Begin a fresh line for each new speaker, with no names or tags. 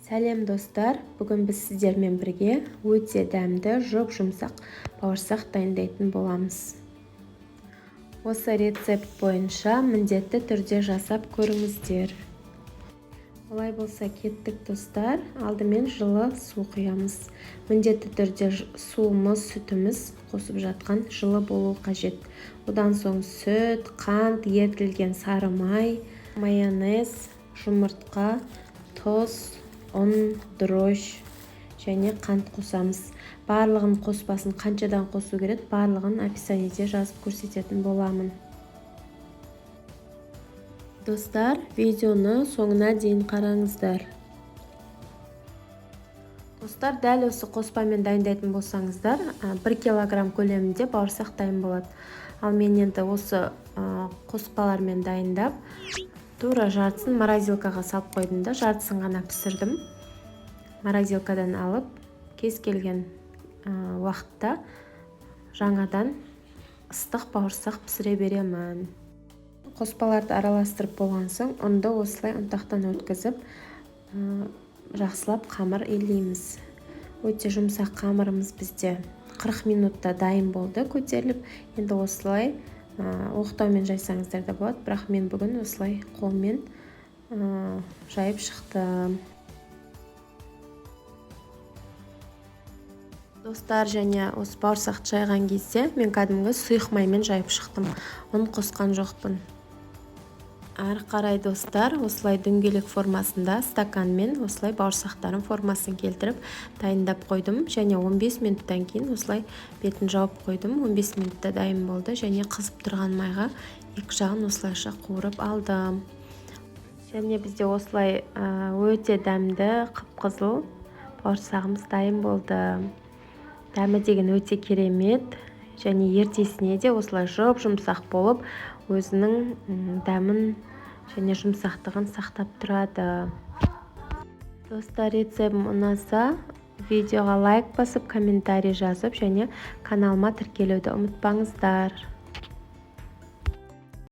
Сәлем достар, бүгін біз сіздермен бірге өте дәмді жұп-жұмсақ бауырсақ дайындайтын боламыз. Осы рецепт бойынша міндетті түрде жасап көріңіздер. Олай болса кеттік достар, алдымен жылы су құямыз. Міндетті түрде суымыз, сүтіміз қосып жатқан жылы болу қажет. Одан соң сүт, қант, ерітілген сары май, майонез, жұмыртқа, тұз, ұн, дрожж және қант қосамыз. Барлығын қоспасын қаншадан қосу керек, барлығын описаниеде жазып көрсететін боламын. Достар, видеоны соңына дейін қараңыздар. Достар, дәл осы қоспамен дайындайтын болсаңыздар, 1 килограмм көлемінде бауырсақ дайын болады. Ал мен енді осы қоспалармен дайындап, тура жартысын морозилкаға салып қойдым да, жартысын ғана пісірдім. Морозилкадан алып, кез келген уақытта жаңадан ыстық бауырсақ пісіре беремін. Қоспаларды араластырып болған соң, ұнды осылай ұнтақтан өткізіп, жақсылап қамыр илейміз. Өте жұмсақ қамырымыз бізде 40 минутта дайын болды, көтеріліп. Енді осылай оқтаумен жайсаңыздар да болады, бірақ мен бүгін осылай қолмен жайып шықтым. Достар, және осы бауырсақты жайған кезде мен кәдімгі сұйық маймен жайып шықтым. Ұн қосқан жоқпын. Ары қарай достар, осылай дөңгелек формасында стаканмен осылай бауырсақтарын формасын келтіріп дайындап қойдым. Және 15 минуттан кейін осылай бетін жауып қойдым. 15 минутта дайын болды және қызып тұрған майға екі жағын осылайша қуырып алдым. Және бізде осылай өте дәмді қып-қызыл бауырсағымыз дайын болды. Дәмі деген өте керемет. Және ертесіне де осылай жұп-жұмсақ болып, өзінің дәмін және жұмсақтығын сақтап тұрады. Достар, рецептім ұнаса, видеоға лайк басып, комментарий жазып және каналыма тіркелуді ұмытпаңыздар.